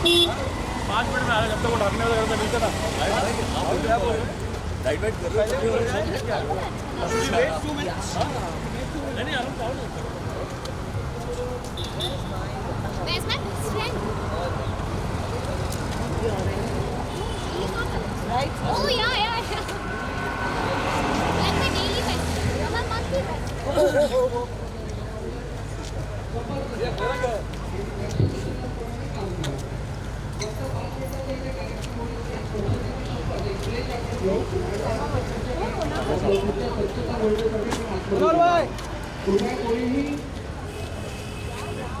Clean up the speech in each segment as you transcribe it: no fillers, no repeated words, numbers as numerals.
5 minute में आ रहा, जब तक वो ढकने वाला घर मिलता ना राइट वाइट कर नहीं आ रहा हूँ। Where's my best friend? Right. Oh yeah. Like my daily best friend. You're my monthly best friend.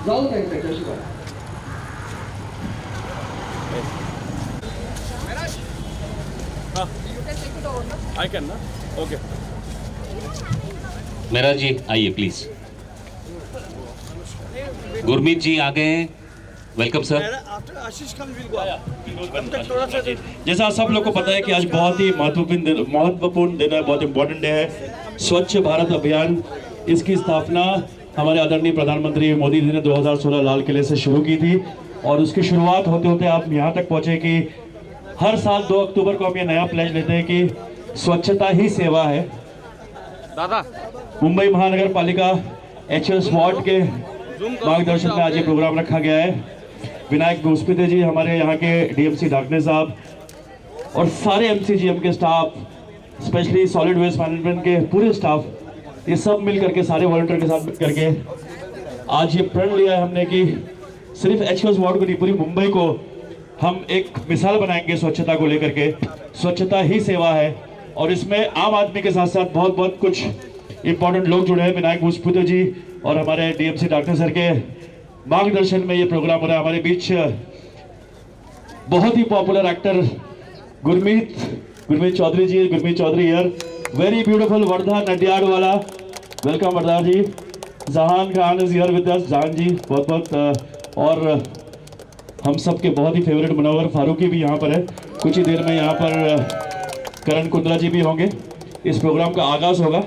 जाऊ नाही त्याच्याशिवाय आई कैन ना ओके मेरा जी आइए प्लीज। गुरमीत जी आ गए हैं, वेलकम सर। जैसा आप सब लोग को पता है कि आज बहुत ही महत्वपूर्ण दिन है, बहुत इंपॉर्टेंट डे है। स्वच्छ भारत अभियान, इसकी स्थापना हमारे आदरणीय प्रधानमंत्री मोदी जी ने 2016 लाल किले से शुरू की थी और उसकी शुरुआत होते होते आप यहाँ तक पहुँचे कि हर साल 2 अक्टूबर को हम ये नया प्लेज लेते हैं कि स्वच्छता ही सेवा है। दादा मुंबई महानगर पालिका HLS वार्ड के मार्गदर्शन में आज ये प्रोग्राम रखा गया है। विनायक भूस्पिते जी, हमारे यहाँ के DMC ढाकने साहब और सारे MCGM के staff, specially solid waste management के पूरे स्टाफ, ये सब मिल करके, सारे वॉलंटियर के साथ मिल करके आज ये प्रण लिया है हमने कि सिर्फ HLS वार्ड को नहीं, पूरी मुंबई को हम एक मिसाल बनाएंगे स्वच्छता को लेकर के। स्वच्छता ही सेवा है और इसमें आम आदमी के साथ साथ बहुत बहुत कुछ इंपॉर्टेंट लोग जुड़े हैं। विनायक भूस्पिते जी और हमारे DMC डॉक्टर सर के मार्गदर्शन में ये प्रोग्राम हो रहा है। हमारे बीच बहुत ही popular actor Gurmeet Chaudhary ji, Gurmeet Chaudhary here, very beautiful Vardha Nadiad वाला, welcome Vardha ji. Jahan Khan is here with us, Jahan ji बहुत बहुत, और हम सब के बहुत ही फेवरेट मुनव्वर फारूकी भी यहाँ पर है। कुछ ही देर में यहाँ पर करण कुंद्रा जी भी होंगे। इस प्रोग्राम का आगाज़ होगा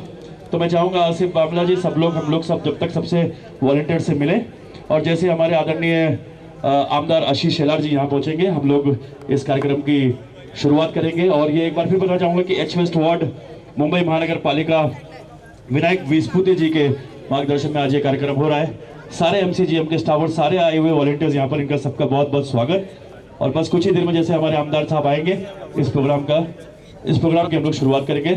तो मैं चाहूँगा आसिफ बामला जी, सब लोग, हम लोग सब जब तक सबसे वॉलंटियर से मिलें और जैसे हमारे आदरणीय आमदार आशीष शेलार जी यहाँ पहुँचेंगे, हम लोग इस कार्यक्रम की शुरुआत करेंगे। और ये एक बार फिर बताना चाहूँगा कि HWest वार्ड मुंबई महानगर पालिका विनायक भूस्पिते जी के मार्गदर्शन में आज ये कार्यक्रम हो रहा है। सारे MCGM के स्टाफ और सारे आए हुए वॉलंटियर्स यहाँ पर, इनका सबका बहुत बहुत स्वागत। और बस कुछ ही देर में जैसे हमारे आमदार साहब आएंगे इस प्रोग्राम की हम लोग शुरुआत करेंगे।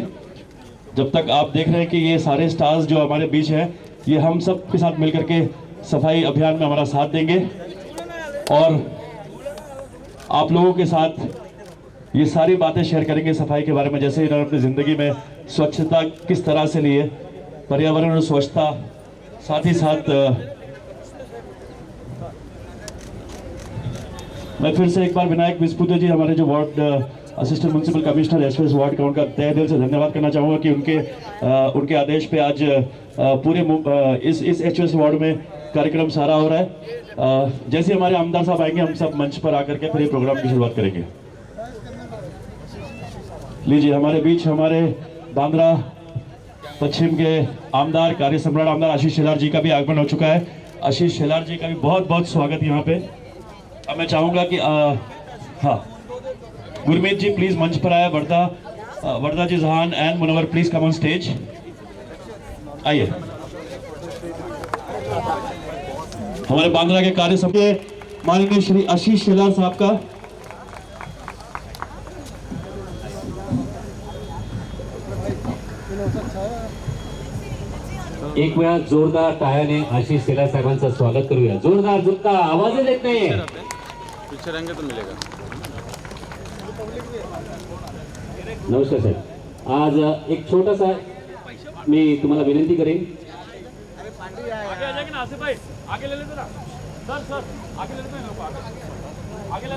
जब तक आप देख रहे हैं कि ये सारे स्टार्स जो हमारे बीच हैं, ये हम सब के साथ मिलकर के सफाई अभियान में हमारा साथ देंगे और आप लोगों के साथ ये सारी बातें शेयर करेंगे सफाई के बारे में, जैसे इन्होंने अपनी ज़िंदगी में स्वच्छता किस तरह से ली है, पर्यावरण और स्वच्छता, साथ ही साथ मैं फिर से एक बार विनायक भूस्पिते जी, हमारे जो ward assistant municipal commissioner HWS ward का, उनका तहे दिल से धन्यवाद करना चाहूँगा कि उनके आदेश पे आज पूरे इस HWS वार्ड में कार्यक्रम सारा हो रहा है। जैसे हमारे आमदार साहब आएंगे, हम सब मंच पर आकर के फिर ये प्रोग्राम की शुरुआत करेंगे। लीजिए, हमारे बीच हमारे बांद्रा पश्चिम के आमदार, कार्य सम्राट आमदार आशीष शेलार जी का भी आगमन हो चुका है। आशीष शेलार जी का भी बहुत बहुत स्वागत यहाँ पे। अब मैं चाहूँगा कि हाँ, गुरमीत जी प्लीज मंच पर आया। Vardha ji, Jahan and Munawwar please come on stage, आइए। हमारे बांद्रा के कार्य समिति माननीय श्री आशीष शेलार साहब का एक वेळा जोरदार टाळ्याने आशीष शेलार साहेबांचं स्वागत करूया। जोरदार जोरदार, आवाजच येत नाही। पीछे रहेंगे तो मिलेगा। नमस्कार सर, आज एक छोटासा मी तुम्हाला विनंती करेन। आगे आ जाएंगे ना आसिफ भाई, आगे ले लेते ना सर, आगे ले लेते हैं लोग, आगे ले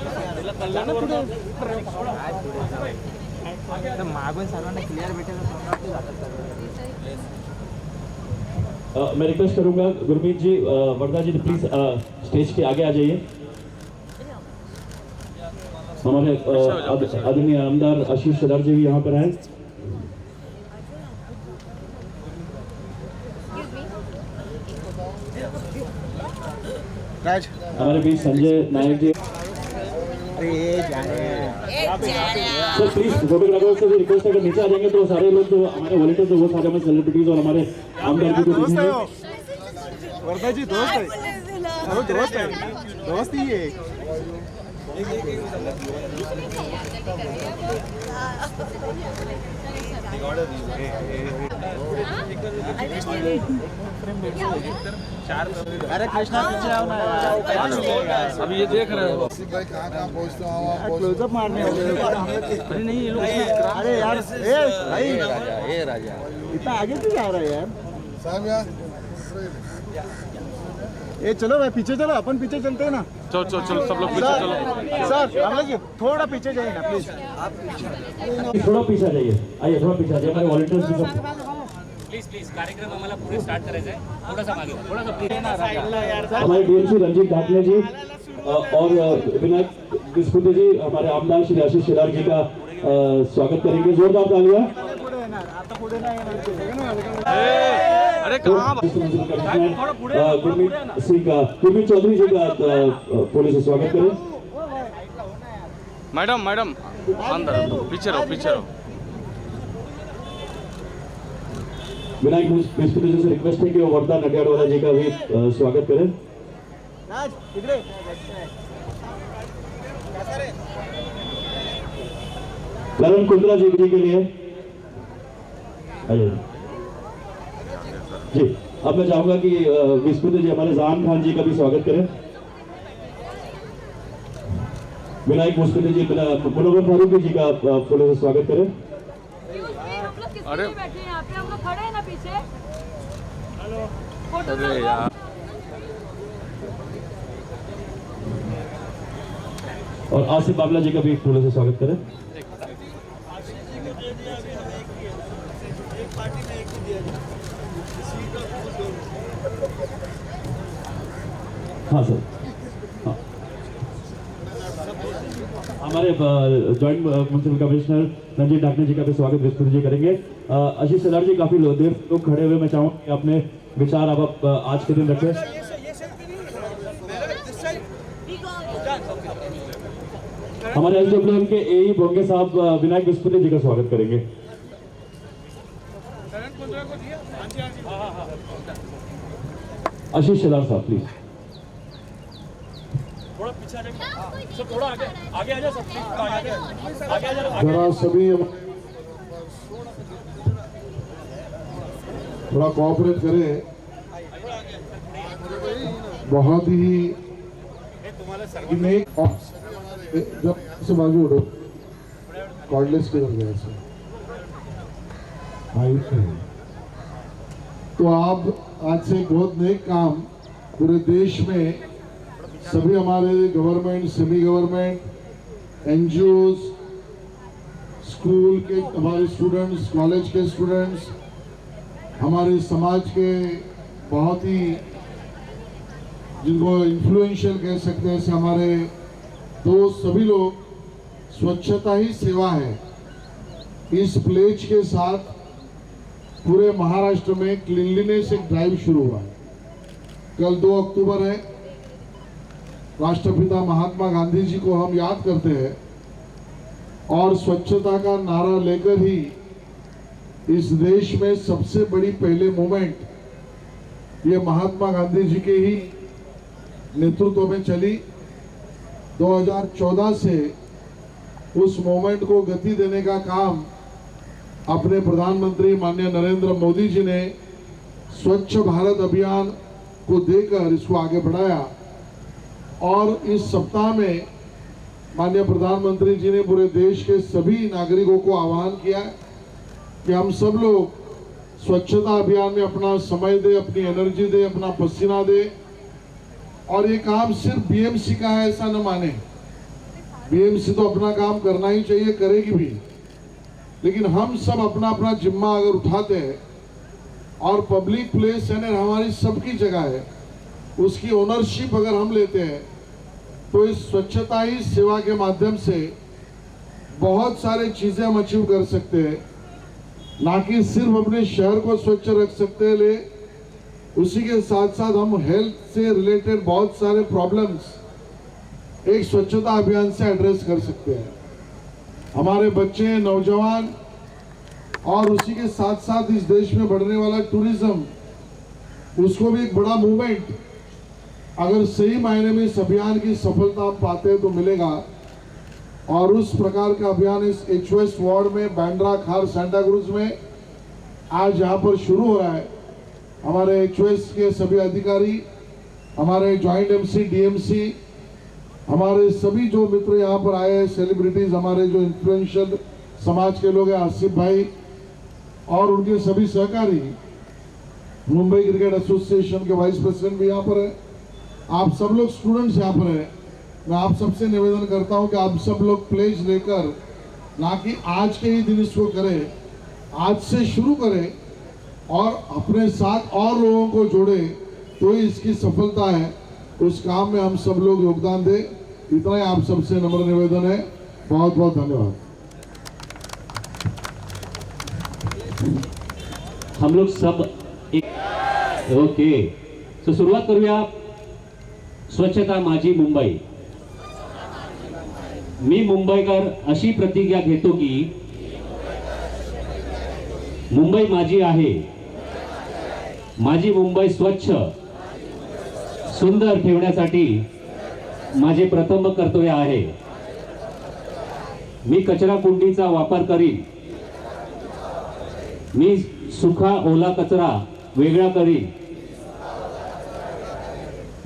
लेते मागून सर्वांना क्लिअर भेटेल। मैं रिक्वेस्ट करूंगा गुरमीत जी, वर्धा जी प्लीज स्टेज के आगे आ जाइए। हमारे आदरणीय आमदार आशीष शेलार जी भी यहाँ पर हैं। हमारे बीच संजय नायक जी। सर प्लीज फोटोग्राफर से रिक्वेस्ट है, अगर नीचे आ जाएंगे तो सारे लोग जो हमारे वॉलंटियर्स है वो सारे हमारे सेलिब्रिटीज और हमारे आमदार जी को देखेंगे। वर्धा जी दोस्त है, अरे दोस्त है, दोस्त ही है। अरे कृष्णा पीछे आओ ना, अभी ये देख रहे हो भाई कहाँ पहुँचते हो, क्लोजअप मारने वाले। अरे नहीं ये लोग अरे यार ए भाई राजा इतना आगे क्यों जा रहा है यार साहब यार। ए चलो भाई पीछे चलो, अपन पीछे चलते हैं ना। चलो चलो चलो सब लोग पीछे चलो। सर हम लोग थोड़ा पीछे जाइए ना प्लीज। थोड़ा पीछे आ जाइए, आइए थोड़ा पीछे आ जाइए, हमारे वॉलंटियर्स भी सब प्लीज कार्यक्रम आम्हाला पुढे स्टार्ट करायचा आहे, थोडासा मागे थोडासा प्लीज। हमारे डीएमसी रंजीत ढाकने जी और विनायक विस्फुटे जी हमारे आमदार श्री आशीष शेलार जी का स्वागत करेंगे, जोरदार तालियां। अरे कहाँ गुरमीत सिंह का, गुरमीत चौधरी जी का पुलिस से स्वागत करें। मैडम मैडम अंदर पीछे रहो पीछे रहो। विनायक विस्फुटे जी से रिक्वेस्ट है कि वो वर्धा नडियाडवाला जी का भी स्वागत करें। ललन कुंद्रा जी के लिए आइए जी। अब मैं चाहूंगा कि विस्फुटे जी हमारे जहान खान जी का भी स्वागत करें। विनायक विस्फुटे जी मुनव्वर फारूकी जी का फूलों से स्वागत करें। अरे बैठे हैं यहाँ पे, हम लोग खड़े हैं ना पीछे। फोटो अरे यार और आसिफ बाबला जी का भी फूलों से स्वागत करें। हाँ सर, हाँ। हमारे जॉइंट म्युनिसिपल कमिश्नर रंजीत ढाकने जी का भी स्वागत विस्फुटे जी करेंगे। आशीष शेलार जी काफी देर लोग खड़े हुए, मैं चाहूँगा कि अपने विचार आप आज के दिन रखें। हमारे एसडब्ल्यूएम के एई बोंगे साहब विनायक विस्फुटे जी का स्वागत करेंगे। आशीष शेलार साहब प्लीज। थोड़ा पीछे आ जाएंगे, सब थोड़ा आगे आगे आ जाओ, सब आगे आ जाओ। जरा सभी थोड़ा कोऑपरेट करें, बहुत ही जब से बाजू उठो, कॉर्डलेस के कर गया ऐसे। तो आप आज से बहुत नेक काम पूरे देश में सभी हमारे government, semi government, NGOs, school के हमारे स्टूडेंट्स, कॉलेज के स्टूडेंट्स, हमारे समाज के बहुत ही जिनको इन्फ्लुएंशियल कह सकते हैं ऐसे हमारे दोस्त, सभी लोग स्वच्छता ही सेवा है इस प्लेज के साथ पूरे महाराष्ट्र में क्लीनलीनेस एक ड्राइव शुरू हुआ है। कल 2 अक्टूबर है, राष्ट्रपिता महात्मा गांधी जी को हम याद करते हैं और स्वच्छता का नारा लेकर ही इस देश में सबसे बड़ी पहले मूवमेंट ये महात्मा गांधी जी के ही नेतृत्व में चली। 2014 से उस मूवमेंट को गति देने का काम अपने प्रधानमंत्री माननीय नरेंद्र मोदी जी ने स्वच्छ भारत अभियान को देकर इसको आगे बढ़ाया और इस सप्ताह में माननीय प्रधानमंत्री जी ने पूरे देश के सभी नागरिकों को आह्वान किया कि हम सब लोग स्वच्छता अभियान में अपना समय दे, अपनी एनर्जी दे, अपना पसीना दे। और ये काम सिर्फ बीएमसी का है ऐसा न माने, बीएमसी तो अपना काम करना ही चाहिए, करेगी भी, लेकिन हम सब अपना अपना जिम्मा अगर उठाते हैं और पब्लिक प्लेस यानी हमारी सबकी जगह है, उसकी ओनरशिप अगर हम लेते हैं तो इस स्वच्छता ही सेवा के माध्यम से बहुत सारे चीजें हम अचीव कर सकते हैं। ना कि सिर्फ अपने शहर को स्वच्छ रख सकते हैं, ले उसी के साथ साथ हम हेल्थ से रिलेटेड बहुत सारे प्रॉब्लम्स एक स्वच्छता अभियान से एड्रेस कर सकते हैं। हमारे बच्चे, नौजवान और उसी के साथ साथ इस देश में बढ़ने वाला टूरिज्म, उसको भी एक बड़ा मूवमेंट अगर सही मायने में इस अभियान की सफलता आप पाते हैं तो मिलेगा। और उस प्रकार का अभियान इस HOS वार्ड में, बांद्रा, खार, सांता क्रूज में आज यहाँ पर शुरू हो रहा है। हमारे HOS के सभी अधिकारी, हमारे जॉइंट MC, DMC, हमारे सभी जो मित्र यहाँ पर आए हैं, सेलिब्रिटीज, हमारे जो इन्फ्लुएंशियल समाज के लोग हैं, आसिफ भाई और उनके सभी सहकारी, मुंबई क्रिकेट एसोसिएशन के वाइस प्रेसिडेंट भी यहाँ पर है। आप सब लोग स्टूडेंट्स यहाँ पर हैं। मैं आप सबसे निवेदन करता हूँ कि आप सब लोग प्लेज लेकर, ना कि आज के ही दिन इसको करें, आज से शुरू करें और अपने साथ और लोगों को जोड़े, तो ही इसकी सफलता है। उस काम में हम सब लोग योगदान दें। इतना ही आप सबसे नम्र निवेदन है। बहुत बहुत धन्यवाद। हम लोग सब एक ओके, सो सुरुवात करूया। स्वच्छता माझी मुंबई. मी मुंबईकर अशी प्रतिज्ञा घेतो की मुंबई माझी आहे. माझी मुंबई स्वच्छ सुंदर ठेवण्यासाठी माझे प्रथम कर्तव्य आहे. मी कचरा कुंडीचा वापर करीन. मी सुखा ओला कचरा वेगळा करीन.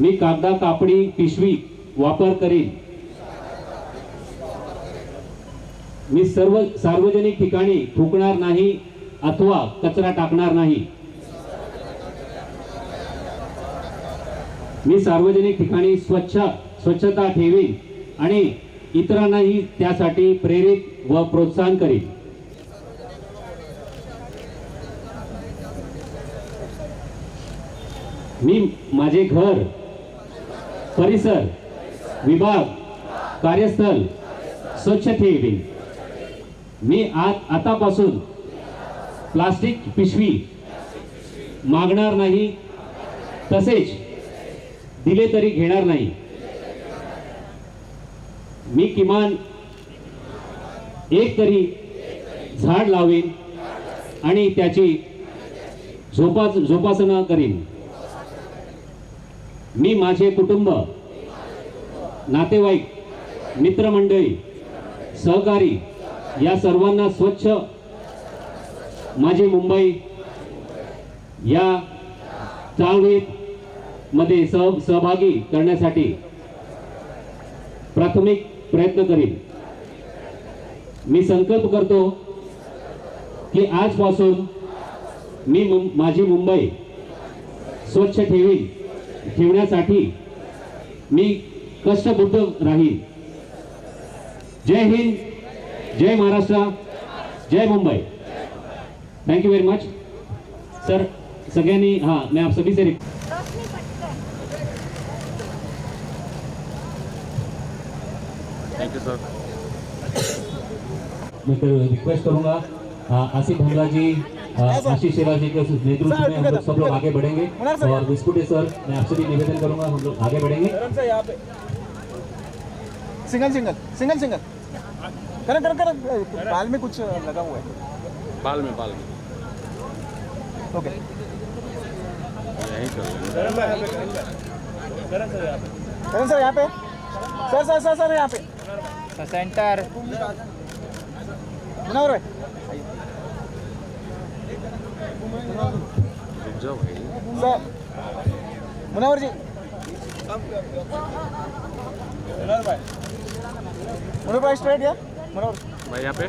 मी कागदा कापडी पिशवी वापर करीन. मी सर्व सार्वजनिक ठिकाणी थुंकणार नाही अथवा कचरा टाकणार नाही. मी सार्वजनिक ठिकाणी स्वच्छता ठेवीन आणि इतरांनाही त्यासाठी प्रेरित व प्रोत्साहन करीन. मी माझे घर, परिसर, विभाग, कार्यस्थळ स्वच्छ ठेवीन. मी आतापासून प्लास्टिक पिशवी मागणार नाही, तसेच दिले तरी घेणार नाही. मी किमान एक तरी झाड लावीन आणि त्याची जोपासना करीन. मी माझे कुटुंब, नातेवाईक, मित्रमंडळी, सहकारी या सर्वांना स्वच्छ माझी मुंबई या चळवळीत मध्ये सहभागी करण्यासाठी प्राथमिक प्रयत्न करीन. मी संकल्प करतो की आजपासून मी माझी मुंबई स्वच्छ ठेवण्यासाठी मी कष्टबद्ध राहीन. जय हिंद, जय महाराष्ट्र, जय Mumbai. Thank you very much sir. सगळ्यांनी हाँ, मैं आप सभी से Roshni Patkar. Thank you sir. मैं रिक्वेस्ट करूंगा आसिफ भंगला जी, आशीष शेरा जी के नेतृत्व में हम लोग सब लोग आगे बढ़ेंगे. और बिस्कुटे सर, मैं आपसे भी निवेदन करूंगा, हम लोग आगे बढ़ेंगे. सिंगल सिंगल सिंगल सिंगल कर बाल में कुछ लगा हुआ है. बाल में ओके, यहीं कर. करण सर यहाँ पे. सर यहाँ पे सेंटर. मुनावर भाई, जाओ भाई. सर मुनावर जी. मुनावर भाई स्ट्रेट या मुनावर भाई यहाँ पे.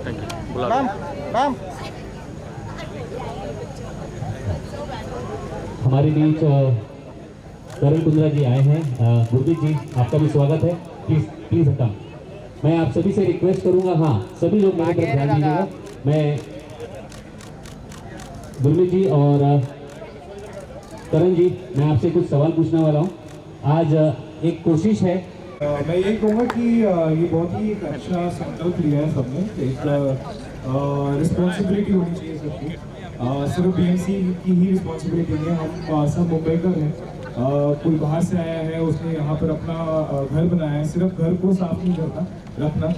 Thank you. बुला नाम नाम. हमारे बीच करण कुंद्रा जी आए हैं. गुरदीप जी, आपका भी स्वागत है. प्लीज हटा. मैं आप सभी से रिक्वेस्ट करूंगा, हाँ सभी लोग मेरे तरफ ध्यान दीजिएगा. मैं गुरमीत जी और करण जी, मैं आपसे कुछ सवाल पूछने वाला हूँ. आज एक कोशिश है, मैं यही कहूँगा कि ये बहुत ही एक अच्छा संकल्प लिया है सबने. एक रिस्पॉन्सिबिलिटी होनी चाहिए सबकी. सिर्फ BMC की ही रिस्पॉन्सिबिलिटी नहीं है, हम सब मुंबईकर हैं. कोई बाहर से आया है, उसने यहाँ पर अपना घर बनाया है, सिर्फ घर को साफ नहीं रखना,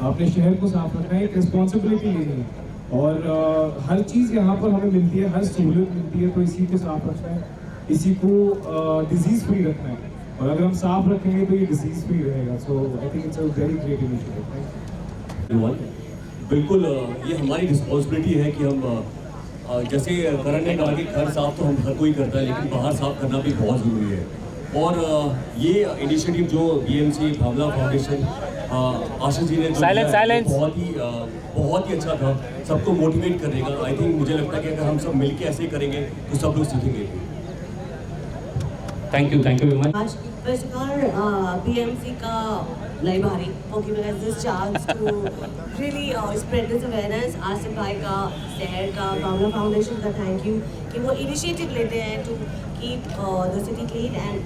अपने शहर को साफ रखना है, एक रिस्पॉन्सिबिलिटी लेनी है। और हर चीज़ यहाँ पर हमें मिलती है, हर सहूलियत मिलती है, तो इसी को साफ रखना है, इसी को डिजीज़ फ्री रखना है। और अगर हम साफ रखेंगे तो ये डिजीज़ फ्री रहेगा। So I think it's a very great initiative. बिल्कुल, ये हमारी रिस्पॉन्सिबिलिटी है कि हम जैसे करण ने कहा कि घर साफ तो हम हर कोई करता है, लेकिन बाहर साफ करना भी बहुत ज़रूरी है। और ये इनिशिएटिव जो BMC भावना फाउंडेशन आशीष जी ने बहुत ही अच्छा था, सबको मोटिवेट करने का। आई थिंक मुझे लगता है कि अगर हम सब मिलके ऐसे करेंगे तो सब लोग सीखेंगे। Thank you very much. आज first of all, BMC का library for giving us this chance to really spread this awareness। Asif भाई का, शहर का, भावना फाउंडेशन का थैंक यू कि वो इनिशिएटिव लेते हैं to keep the city clean and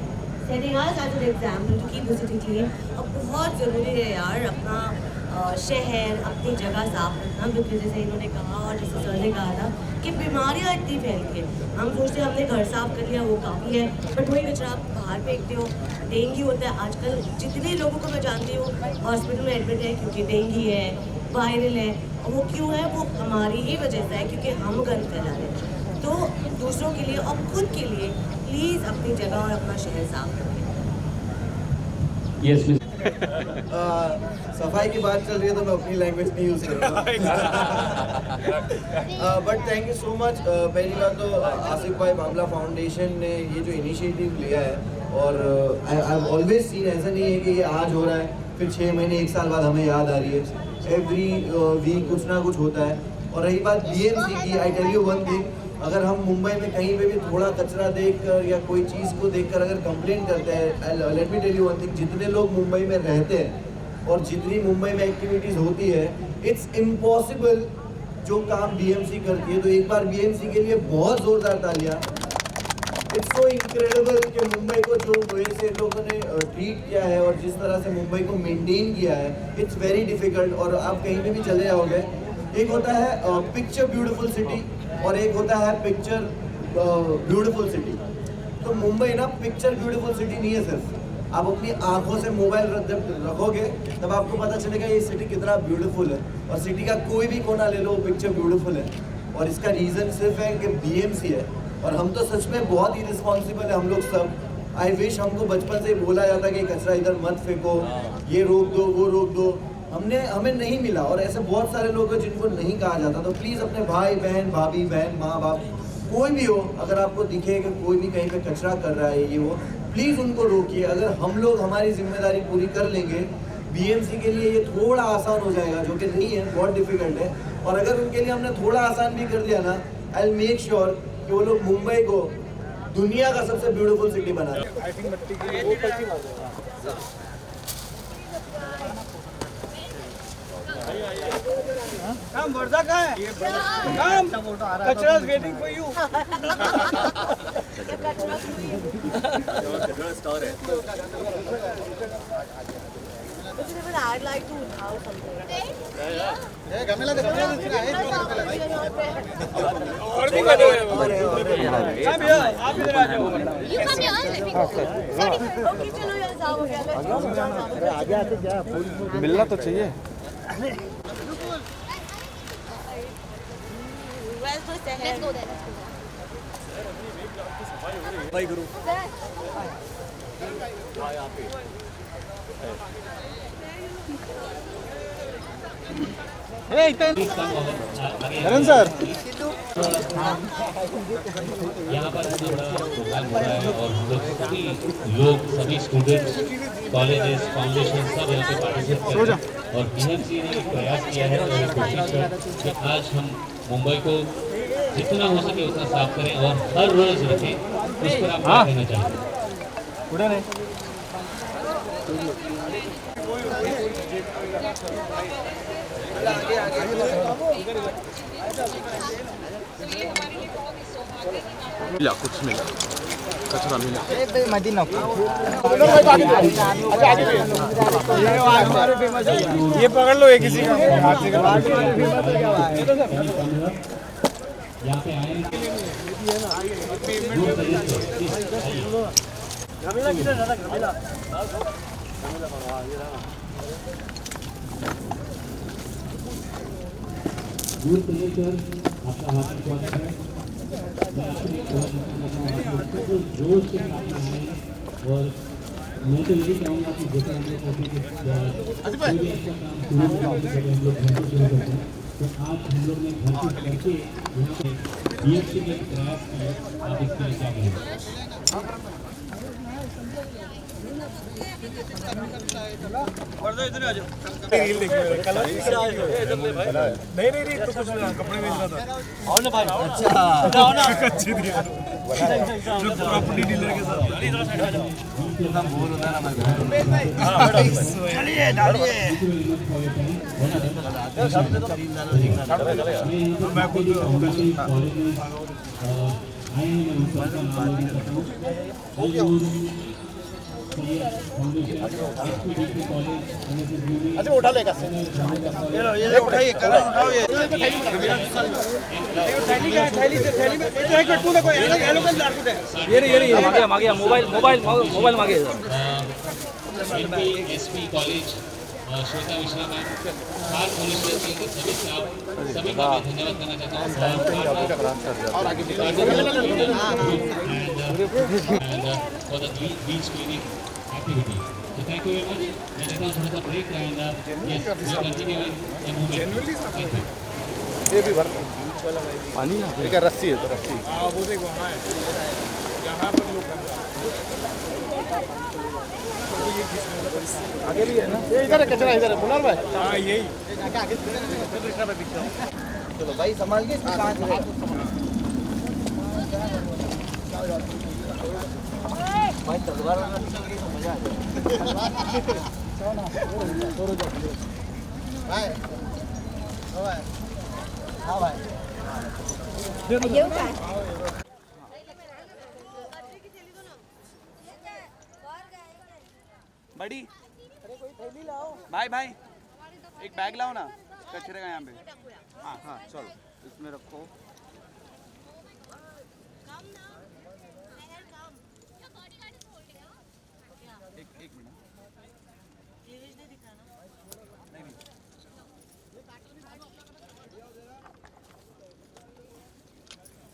setting us as an example to keep the city clean। और बहुत ज़रूरी है यार अपना शहर, अपनी जगह साफ रखना, क्योंकि जैसे इन्होंने कहा और जैसे सर ने कहा था कि बीमारियाँ इतनी फैलती हैं। हम सोचते हैं हमने घर साफ कर लिया वो काफ़ी है, बट वही कचरा आप बाहर फेंकते हो, डेंगू होता है। आजकल जितने लोगों को मैं जानती हूँ हॉस्पिटल में एडमिट है क्योंकि डेंगू है, वायरल है। और वो क्यों है? वो हमारी ही वजह से है, क्योंकि हम गंद फैला रहे हैं। तो दूसरों के लिए और खुद के लिए प्लीज़ अपनी जगह और अपना शहर साफ रखें। Yes miss. सफाई की बात चल रही है तो मैं अपनी लैंग्वेज नहीं यूज़ करूँगा। But thank you so much. पहली बात तो आसिफ भाई मामला फाउंडेशन ने ये जो इनिशिएटिव लिया है, और आई ऑलवेज सीन, ऐसा नहीं है कि ये आज हो रहा है फिर 6 महीने 1 साल बाद हमें याद आ रही है। एवरी वीक कुछ ना कुछ होता है। और रही बात BMC की, I tell you one thing, अगर हम मुंबई में कहीं पे भी थोड़ा कचरा देखकर या कोई चीज़ को देखकर अगर कंप्लेंट करते हैं, let me tell you one thing, जितने लोग मुंबई में रहते हैं और जितनी मुंबई में एक्टिविटीज़ होती है, इट्स इम्पॉसिबल जो काम BMC करती है। तो एक बार BMC के लिए बहुत ज़ोरदार तालियां। इट्स सो इनक्रेडिबल कि मुंबई को जो वे से लोगों ने ट्रीट किया है और जिस तरह से मुंबई को मेंटेन किया है, इट्स वेरी डिफ़िकल्ट। और आप कहीं पे भी चले जाओगे, एक होता है पिक्चर ब्यूटीफुल सिटी और एक होता है पिक्चर ब्यूटीफुल सिटी। तो मुंबई ना पिक्चर ब्यूटीफुल सिटी नहीं है सिर्फ। आप अपनी आंखों से मोबाइल जब रखोगे तब आपको पता चलेगा ये सिटी कितना ब्यूटीफुल है। और सिटी का कोई भी कोना ले लो, पिक्चर ब्यूटीफुल है। और इसका रीज़न सिर्फ है कि BMC है। और हम तो सच में बहुत ही रिस्पॉन्सिबल है हम लोग सब। आई विश हमको बचपन से ही बोला जाता कि कचरा इधर मत फेंको, ये रोक दो, वो रोक दो। हमें नहीं मिला। और ऐसे बहुत सारे लोग हैं जिनको नहीं कहा जाता। तो प्लीज़ अपने भाई बहन, भाभी बहन, माँ बाप, कोई भी हो, अगर आपको दिखे कि कोई भी कहीं पे कचरा कर रहा है ये वो, प्लीज़ उनको रोकिए। अगर हम लोग हमारी जिम्मेदारी पूरी कर लेंगे, BMC के लिए ये थोड़ा आसान हो जाएगा, जो कि नहीं है, बहुत डिफिकल्ट है। और अगर उनके लिए हमने थोड़ा आसान भी कर दिया ना, आई विल मेक श्योर कि वो लोग मुंबई को दुनिया का सबसे ब्यूटीफुल सिटी बना दें। काम वर्षा का है, काम कचरा is waiting for you. Star है। I'd like to have something. और भी कर दो। आप इधर आ जाओ। You come here, let me go. Sorry. Okay, चलो यार जाओ हो गया। आगे आते क्या मिलना तो चाहिए। Let's go there. Let's go there. भाई गुरु। करण सर, यहाँ पर बड़ा प्रोग्राम हो रहा है और हम लोग सभी स्टूडेंट्स, कॉलेजेस, फाउंडेशन सब यहाँ पे पार्टिसिपेट कर रहे हैं। और BMC ने एक प्रयास किया है और एक कोशिश है कि आज हम मुंबई को जितना हो सके उतना साफ करें और हर रोज रखें। उस पर आप क्या कहना चाहेंगे? उड़ा नहीं। या कुछ नहीं, कचरा नहीं। ये पकड़ लो, ये किसी का हाथ से यहाँ पे आए दूर चले सर, आपका हार्दिक स्वागत है। मैं आपसे एक सवाल पूछना चाहता हूँ, जोश से आपका है और मैं तो यही चाहूँगा कि जैसे हम लोग कोई भी अच्छा काम शुरू करने से पहले हम लोग घर से शुरू करते हैं, तो आज हम लोग ने घर से करके यहाँ पे BMC के प्रयास किए, आप इसके लिए क्या कहेंगे? इधर आ जाओ। नहीं तो कुछ कपड़े बेच रहा था। आओ ना भाई। अच्छा आओ ना। अच्छी थी जो प्रॉपर्टी डीलर के साथ कितना बोर होता है ना भाई। चलिए डालिए। मैं खुद अच्छा उठा लेगा ये उठाइए कलर उठाओ ये थैली का थैली से थैली में एक एक टू देखो येलो का डार्क है ये मांगे मोबाइल मांगे SP college Shweta Mishra ma'am Khan police station के सभी स्टाफ सभी का मैं धन्यवाद करना चाहता हूँ और आगे for the beach clinic activity. So thank you very much. मैं देता हूँ थोड़ा सा ब्रेक रहेगा। Yes, we continue in the movement. Thank you. ये भी भर पानी है एक रस्सी है तो रस्सी हां वो देखो वहां है यहां पर लोग आगे भी है ना ये इधर है कचरा इधर है मुन्ना भाई हां यही आगे रिक्शा पे पीछे चलो भाई संभाल के इसमें कांच है भाई तलवार में चल के मजा आ जाए भाई हाँ भाई बड़ी भाई भाई एक बैग लाओ ना कचरे का यहाँ पे हाँ हाँ चलो इसमें रखो एक मिनट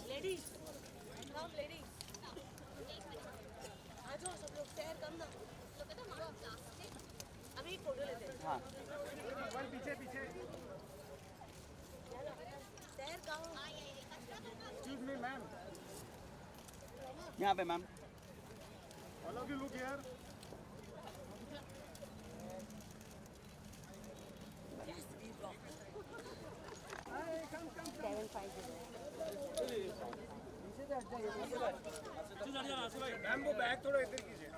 लेडीज कम लेडीज आ जाओ सब लोग सैर कम ना तो कहते अभी एक फोटो लेते हैं हाँ पीछे पीछे सैर कम एक्सक्यूज मी मैम यहाँ पे ma'am all of you look here ma'am वो बैग थोड़ा इधर कीजिए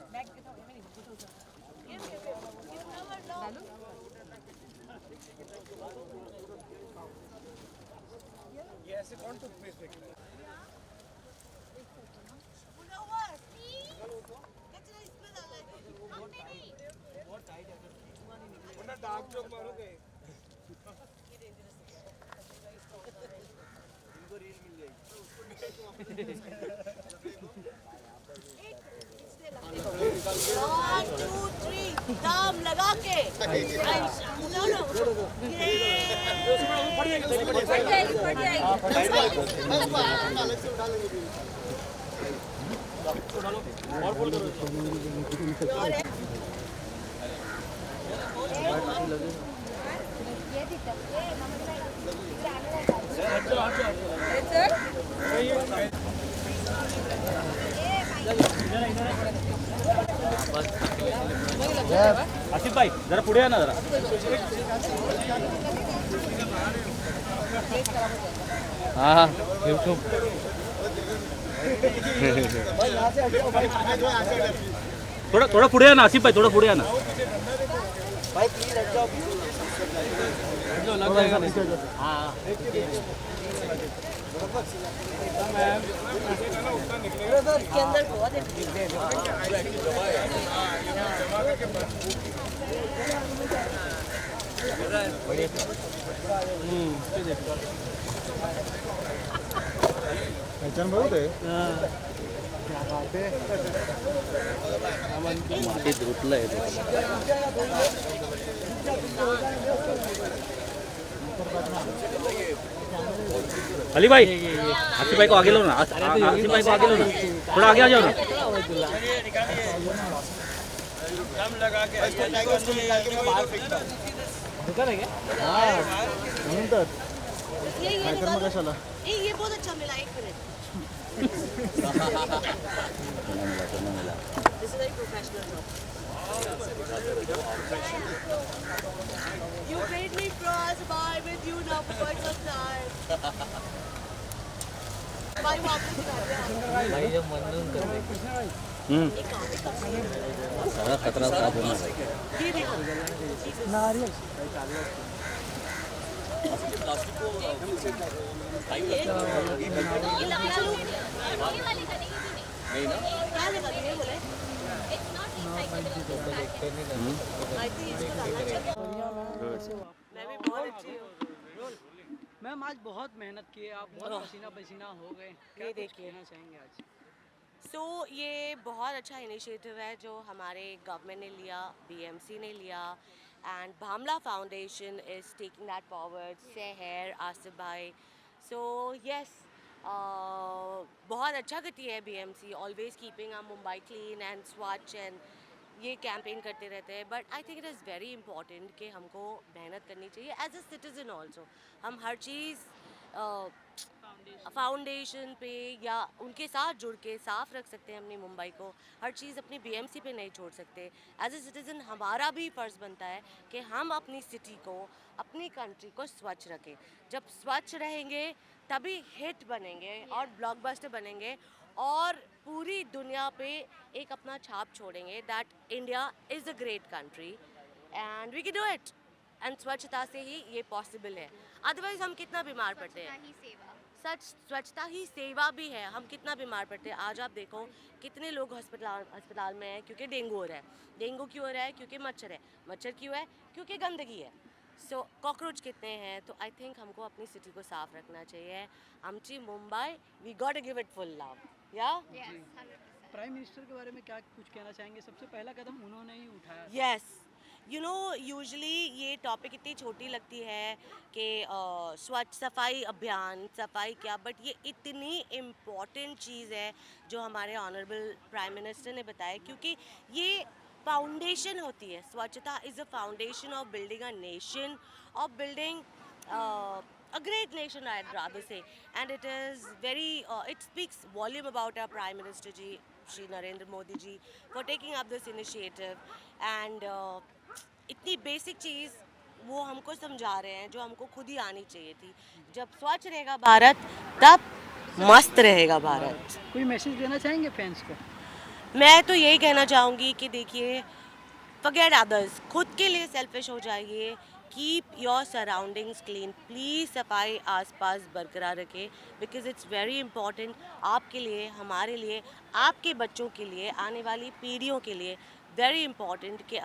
ये ऐसे कौन टूथपेस्ट फेंकता है वरना डार्क चौक मारोगे इनको रील मिल जाएगी 1 2 3 दाम लगा के आसिफ भाई जरा पुढे या ना जरा हाँ थोड़ा पुढे या ना आसिफ भाई थोड़ा पुढे या ना भाई प्लीज हट जाओ लग जाएगा हाँ इसके अंदर बहुत पहचान बहुत है अली भाई, आसिफ भाई को आगे लो ना, आसिफ भाई को आगे लो ना, थोड़ा आगे आ जाओ ना। ये बहुत अच्छा मिला, 1 minute. This is very professional job. You made me cross by with you now for quite some time. भाई वापस भाई जब मनन कर सारा खतरा साफ होना ये देखो नारियल प्लास्टिक को टाइम लगता है ये लगा लो ये वाली करेगी नहीं ना क्या लगा ये बोले it's not recyclable I think इसको डालना चाहिए मैं भी बहुत अच्छी हूं मैम आज बहुत मेहनत की है आप, बहुत पसीना पसीना हो गए, क्या कहना चाहेंगे आज? ये बहुत अच्छा इनिशिएटिव है जो हमारे गवर्नमेंट ने लिया, बीएमसी ने लिया and Bhamla foundation is taking that forward, Sehar, Asif भाई। यस बहुत अच्छा करती है BMC, always keeping our Mumbai clean and swachh and ये कैंपेन करते रहते हैं। But I think it is very important कि हमको मेहनत करनी चाहिए एज अ सिटीज़न ऑल्सो। हम हर चीज़ फाउंडेशन पे या उनके साथ जुड़ के साफ़ रख सकते हैं अपनी मुंबई को, हर चीज़ अपनी बीएमसी पे नहीं छोड़ सकते। एज अ सिटीज़न हमारा भी फ़र्ज़ बनता है कि हम अपनी सिटी को, अपनी कंट्री को स्वच्छ रखें। जब स्वच्छ रहेंगे तभी हिट बनेंगे और ब्लॉकबस्टर बनेंगे और पूरी दुनिया पे एक अपना छाप छोड़ेंगे that India is a great country and we can do it. And स्वच्छता से ही ये पॉसिबल है, अदरवाइज़ हम कितना बीमार पड़ते हैं। सच स्वच्छता ही सेवा भी है, हम कितना बीमार पड़ते हैं। आज आप देखो कितने लोग अस्पताल में हैं क्योंकि डेंगू हो रहा है। डेंगू क्यों हो रहा है? क्योंकि मच्छर है। मच्छर क्यों है? क्योंकि गंदगी है। कॉकरोच कितने हैं? तो आई थिंक हमको अपनी सिटी को साफ रखना चाहिए। आमची Mumbai, we got to give it full love. या प्राइम मिनिस्टर के बारे में क्या कुछ कहना चाहेंगे? सबसे पहला कदम उन्होंने ही उठाया। यस, यू नो यूजुअली ये टॉपिक इतनी छोटी लगती है कि स्वच्छ सफाई अभियान, सफाई क्या, बट ये इतनी इम्पॉर्टेंट चीज़ है जो हमारे ऑनरेबल प्राइम मिनिस्टर ने बताया, क्योंकि ये फाउंडेशन होती है। स्वच्छता is a foundation of building a nation, of building a great nation, I'd rather say, and it is very it speaks volume about our Prime Minister ji, Shri Narendra Modi ji, for taking up this initiative and इतनी basic चीज़ वो हमको समझा रहे हैं जो हमको खुद ही आनी चाहिए थी। जब स्वच्छ रहेगा भारत तब मस्त रहेगा भारत। कोई मैसेज देना चाहेंगे फैंस को? मैं तो यही कहना चाहूँगी कि देखिए, फॉरगेट अदर्स, खुद के लिए सेल्फिश हो जाइए, keep your surroundings clean, please सफाई आसपास बरकरार रखें, बिकॉज इट्स वेरी इंपॉर्टेंट आपके लिए, हमारे लिए, आपके बच्चों के लिए, आने वाली पीढ़ियों के लिए वेरी इंपॉर्टेंट कि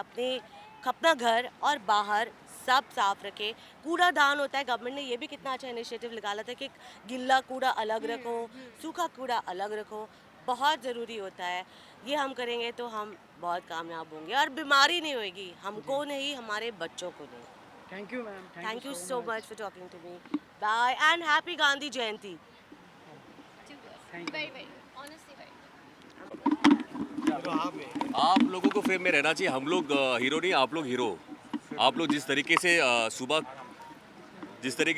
अपना घर और बाहर सब साफ रखें। कूड़ादान होता है, गवर्नमेंट ने ये भी कितना अच्छा इनिशिएटिव निकाला था कि गिल्ला कूड़ा अलग रखो, सूखा कूड़ा अलग रखो, बहुत ज़रूरी होता है। ये हम करेंगे तो हम बहुत कामयाब होंगे और बीमारी नहीं होएगी, हमको नहीं, हमारे बच्चों को नहीं। Thank you ma'am, thank you so much for talking to me. Bye and happy Gandhi Jayanti. आप लोगों को फेम में रहना चाहिए। हम लोग हीरो नहीं, आप लोग हीरो। आप लोग जिस तरीके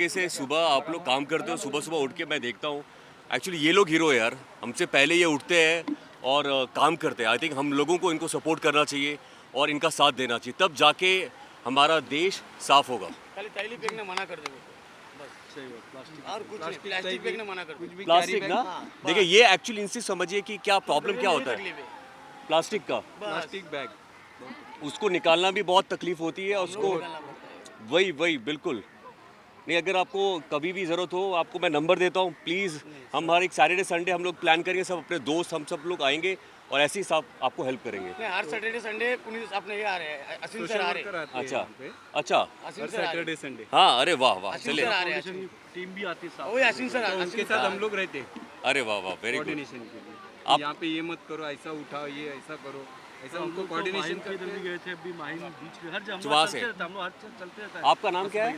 से सुबह आप लोग काम करते हो, सुबह सुबह उठ के मैं देखता हूँ, एक्चुअली ये लोग हीरो है यार। हमसे पहले ये उठते हैं और काम करते हैं। आई थिंक हम लोगों को इनको सपोर्ट करना चाहिए और इनका साथ देना चाहिए, तब जाके हमारा देश साफ होगा। थैली फेंकने मना कर देंगे बस, सही बात। प्लास्टिक फेंकने मना कर देंगे। प्लास्टिक ना, देखिए ये एक्चुअली इनसे समझिए कि क्या प्रॉब्लम क्या होता है प्लास्टिक का। प्लास्टिक बैग उसको निकालना भी बहुत तकलीफ होती है, उसको वही बिल्कुल नहीं। अगर आपको कभी भी ज़रूरत हो, आपको मैं नंबर देता हूँ, प्लीज़। हम हर एक सैटरडे संडे हम लोग प्लान करेंगे, सब अपने दोस्त हम सब लोग आएंगे और ऐसे ही सब आपको हेल्प करेंगे। हर सैटरडे संडे पुलिस अपने ये आ रहे हैं, असीम सर आ रहे हैं। अच्छा सैटरडे संडे। हाँ, अरे वाह चलिए, टीम भी आती है, वही असीम सर, उनके साथ हम लोग रहते हैं। अरे वाह वेरी गुड। आप यहाँ पे ये मत करो, ऐसा उठाओ, ये ऐसा करो, ऐसा उनको कोऑर्डिनेशन करके गए थे अभी माहिम बीच में, हर वहाँ से हम लोग चलते रहता है। आपका नाम क्या है?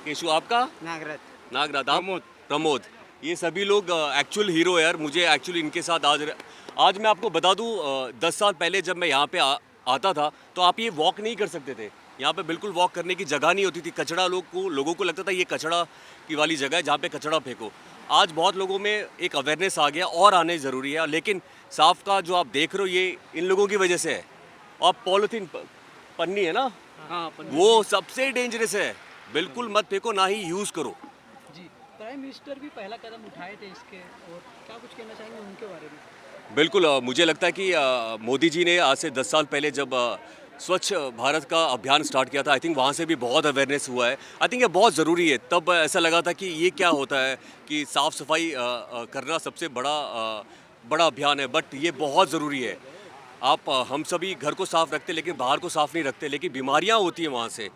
केशु। आपका? नागराज। आप? प्रमोद। ये सभी लोग एक्चुअल हीरो यार। मुझे एक्चुअली इनके साथ आज मैं आपको बता दूं, 10 साल पहले जब मैं यहाँ पे आता था तो आप ये वॉक नहीं कर सकते थे। यहाँ पे बिल्कुल वॉक करने की जगह नहीं होती थी। कचड़ा लोगों को लगता था ये कचड़ा की वाली जगह है जहाँ पे कचड़ा फेंको। आज बहुत लोगों में एक अवेयरनेस आ गया और आने ज़रूरी है। लेकिन साफ का जो आप देख रहे हो ये इन लोगों की वजह से है। और पॉलीथीन पन्नी है ना, वो सबसे डेंजरस है। बिल्कुल मत फेंको, ना ही यूज़ करो। जी, प्राइम मिनिस्टर भी पहला कदम उठाए थे इसके, और क्या कुछ कहना चाहेंगे उनके बारे में? बिल्कुल, मुझे लगता है कि मोदी जी ने आज से 10 साल पहले जब स्वच्छ भारत का अभियान स्टार्ट किया था, आई थिंक वहाँ से भी बहुत अवेयरनेस हुआ है। आई थिंक ये बहुत ज़रूरी है। तब ऐसा लगा था कि ये क्या होता है कि साफ़ सफाई करना सबसे बड़ा अभियान है, बट ये बहुत ज़रूरी है। आप हम सभी घर को साफ़ रखते लेकिन बाहर को साफ़ नहीं रखते, लेकिन बीमारियाँ होती हैं वहाँ से।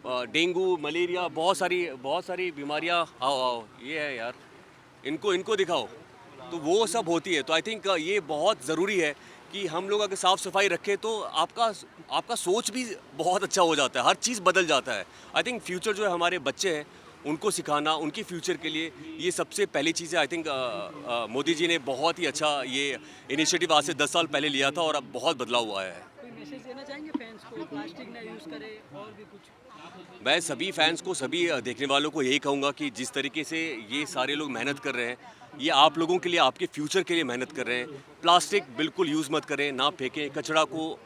डेंगू, मलेरिया, बहुत सारी बीमारियाँ। आओ ये है यार, इनको दिखाओ, तो वो सब होती है। तो आई थिंक ये बहुत ज़रूरी है कि हम लोग अगर साफ़ सफाई रखें तो आपका सोच भी बहुत अच्छा हो जाता है, हर चीज़ बदल जाता है। आई थिंक फ्यूचर जो है हमारे बच्चे हैं उनको सिखाना, उनकी फ्यूचर के लिए ये सबसे पहली चीज़ है। आई थिंक मोदी जी ने बहुत ही अच्छा ये इनिशिएटिव आज से 10 साल पहले लिया था और अब बहुत बदलाव हुआ है। कोई मैसेज देना चाहेंगे फैंस को, प्लास्टिक ना यूज़ करें और भी कुछ? मैं सभी फैंस को, सभी देखने वालों को यही कहूँगा कि जिस तरीके से ये सारे लोग मेहनत कर रहे हैं, ये आप लोगों के लिए, आपके फ्यूचर के लिए मेहनत कर रहे हैं। प्लास्टिक बिल्कुल यूज़ मत करें, ना फेंकें। कचरा को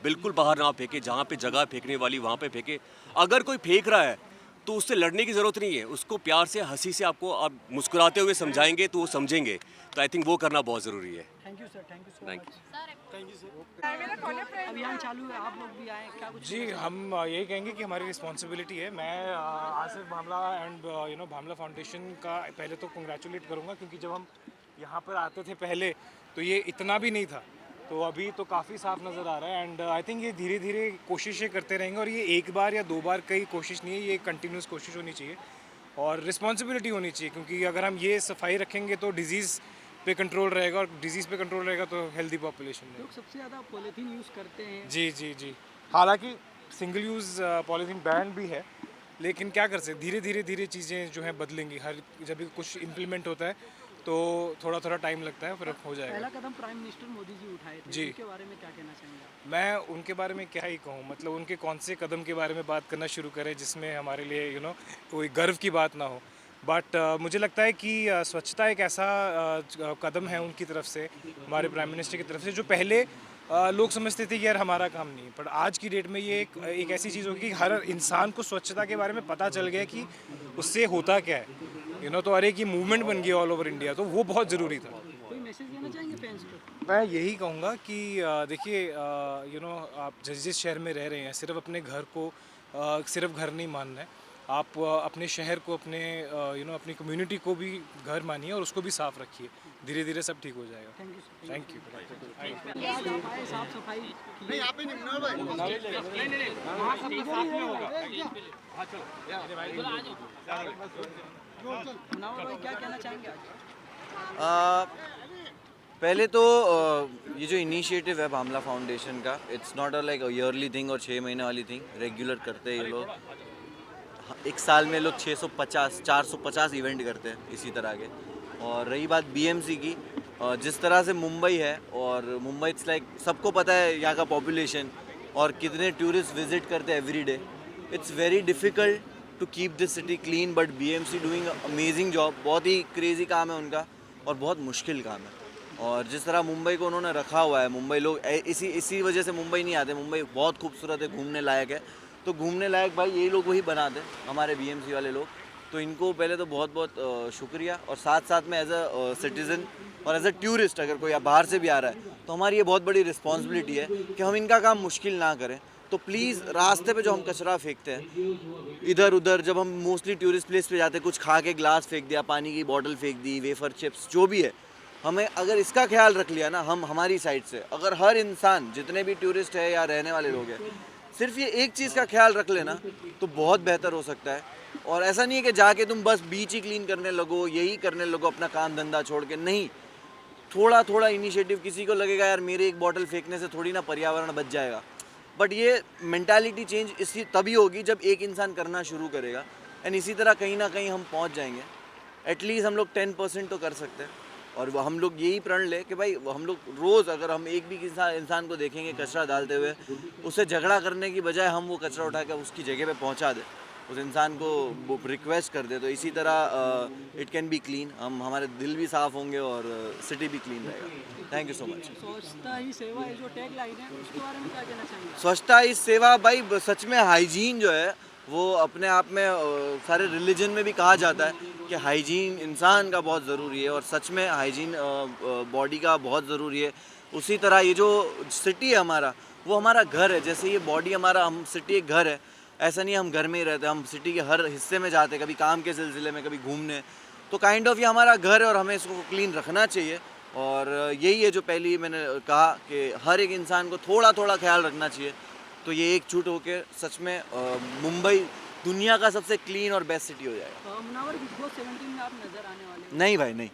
बिल्कुल बाहर ना फेंकें, जहाँ पे जगह फेंकने वाली वहाँ पे फेंकें। अगर कोई फेंक रहा है तो उससे लड़ने की ज़रूरत नहीं है, उसको प्यार से, हंसी से आपको आप मुस्कुराते हुए समझाएंगे तो वो समझेंगे। तो आई थिंक वो करना बहुत ज़रूरी है। Thank you sir, thank you so Thank much. अभियान चालू है, आप लोग भी आए, क्या कुछ? जी, हम यही कहेंगे कि हमारी रिस्पॉन्सिबिलिटी है। मैं आसिफ भामला एंड भामला फाउंडेशन का पहले तो कंग्रेचुलेट करूंगा, क्योंकि जब हम यहाँ पर आते थे पहले तो ये इतना भी नहीं था, तो अभी तो काफ़ी साफ नज़र आ रहा है। एंड आई थिंक ये धीरे धीरे कोशिशें करते रहेंगे, और ये एक बार या 2 बार कई कोशिश नहीं है, ये कंटिन्यूस कोशिश होनी चाहिए और रिस्पॉन्सिबिलिटी होनी चाहिए। क्योंकि अगर हम ये सफाई रखेंगे तो डिजीज़ पे कंट्रोल रहेगा, और डिजीज़ पे कंट्रोल रहेगा तो हेल्दी पॉपुलेशन में। लोग सबसे ज़्यादा पॉलीथीन यूज़ करते हैं। जी। हालांकि सिंगल यूज़ पॉलीथीन बैन भी है, लेकिन क्या कर सकते, धीरे चीज़ें जो हैं बदलेंगी। जब भी कुछ इम्प्लीमेंट होता है तो थोड़ा टाइम लगता है, फिर हो जाएगा। पहला कदम प्राइम मिनिस्टर मोदी जी उठाए थे, जी। उनके बारे में क्या कहना चाहेंगे? मैं उनके बारे में क्या ही कहूँ, मतलब उनके कौन से कदम के बारे में बात करना शुरू करें जिसमें हमारे लिए कोई गर्व की बात ना हो। बट मुझे लगता है कि स्वच्छता एक ऐसा कदम है उनकी तरफ से, हमारे प्राइम मिनिस्टर की तरफ से, जो पहले लोग समझते थे कि यार हमारा काम नहीं, पर आज की डेट में ये एक ऐसी चीज़ होगी कि हर इंसान को स्वच्छता के बारे में पता चल गया कि उससे होता क्या है, तो हर एक ये मूवमेंट बन गई ऑल ओवर इंडिया, तो वो बहुत ज़रूरी था। कोई मैसेज देना चाहेंगे फैंस को? मैं यही कहूँगा कि देखिए, आप जिस शहर में रह रहे हैं, सिर्फ अपने घर को सिर्फ घर नहीं मानना है, आप अपने शहर को, अपनी कम्युनिटी को भी घर मानिए और उसको भी साफ़ रखिए। धीरे सब ठीक हो जाएगा। Thank you. साफ सफाई नहीं, यहाँ पे नहीं, भाई क्या कहना चाहेंगे आज? पहले तो ये जो इनिशिएटिव है भामला फाउंडेशन का, it's not a like yearly thing और 6 महीने वाली थिंग, रेगुलर करते हैं ये लोग। एक साल में लोग 450 इवेंट करते हैं इसी तरह के। और रही बात बीएमसी की, जिस तरह से मुंबई है, और मुंबई इट्स लाइक, सबको पता है यहाँ का पॉपुलेशन और कितने टूरिस्ट विजिट करते हैं every day. It's very difficult to keep this city clean, but BMC doing amazing job. बहुत ही क्रेज़ी काम है उनका और बहुत मुश्किल काम है। और जिस तरह मुंबई को उन्होंने रखा हुआ है, मुंबई लोग इसी वजह से मुंबई नहीं आते। मुंबई बहुत खूबसूरत है, घूमने लायक है, तो घूमने लायक भाई यही लोग वही बनाते हैं, हमारे बीएमसी वाले लोग। तो इनको पहले तो बहुत शुक्रिया। और साथ में एज अ सिटीज़न और एज अ टूरिस्ट, अगर कोई बाहर से भी आ रहा है तो हमारी ये बहुत बड़ी रिस्पॉन्सिबिलिटी है कि हम इनका काम मुश्किल ना करें। तो प्लीज़ रास्ते पे जो हम कचरा फेंकते हैं इधर उधर, जब हम मोस्टली टूरिस्ट प्लेस पे जाते हैं, कुछ खा के ग्लास फेंक दिया, पानी की बॉटल फेंक दी, वेफर चिप्स जो भी है, हमें अगर इसका ख्याल रख लिया ना, हम हमारी साइड से, अगर हर इंसान, जितने भी टूरिस्ट है या रहने वाले लोग हैं, सिर्फ ये एक चीज़ का ख्याल रख लेना तो बहुत बेहतर हो सकता है। और ऐसा नहीं है कि जाके तुम बस बीच ही क्लीन करने लगो, यही करने लगो अपना काम धंधा छोड़ के, नहीं। थोड़ा थोड़ा इनिशिएटिव, किसी को लगेगा यार मेरे एक बॉटल फेंकने से थोड़ी ना पर्यावरण बच जाएगा, बट ये मेंटालिटी चेंज इसी तभी होगी जब एक इंसान करना शुरू करेगा। एंड इसी तरह कहीं ना कहीं हम पहुंच जाएंगे। एटलीस्ट हम लोग 10% तो कर सकते हैं। और वो हम लोग यही प्रण ले कि भाई हम लोग रोज़ अगर हम एक भी इंसान को देखेंगे कचरा डालते हुए, उससे झगड़ा करने की बजाय हम वो कचरा उठा कर उसकी जगह पे पहुंचा दें, उस इंसान को वो रिक्वेस्ट कर दे, तो इसी तरह इट कैन बी क्लीन। हमारे दिल भी साफ़ होंगे और सिटी भी क्लीन रहेगा। Thank you so much. स्वच्छता ही सेवा है जो टैग लाइन है, उसके बारे में क्या कहना चाहेंगे? स्वच्छता ही सेवा, भाई सच में हाइजीन जो है वो अपने आप में सारे रिलीजन में भी कहा जाता है कि हाइजीन इंसान का बहुत ज़रूरी है, और सच में हाइजीन बॉडी का बहुत ज़रूरी है। उसी तरह ये जो सिटी है हमारा, वो हमारा घर है। जैसे ये बॉडी हमारा, हम सिटी एक घर है, ऐसा नहीं हम घर में ही रहते, हम सिटी के हर हिस्से में जाते, कभी काम के सिलसिले में, कभी घूमने, तो काइंड ऑफ ये हमारा घर है और हमें इसको क्लीन रखना चाहिए। और यही है जो पहले मैंने कहा कि हर एक इंसान को थोड़ा थोड़ा ख्याल रखना चाहिए। तो ये एकजुट होकर सच में मुंबई दुनिया का सबसे क्लीन और बेस्ट सिटी हो जाएगा। मुनावर, बिग बॉस 17 में आप नजर आने वाले? नहीं भाई, नहीं।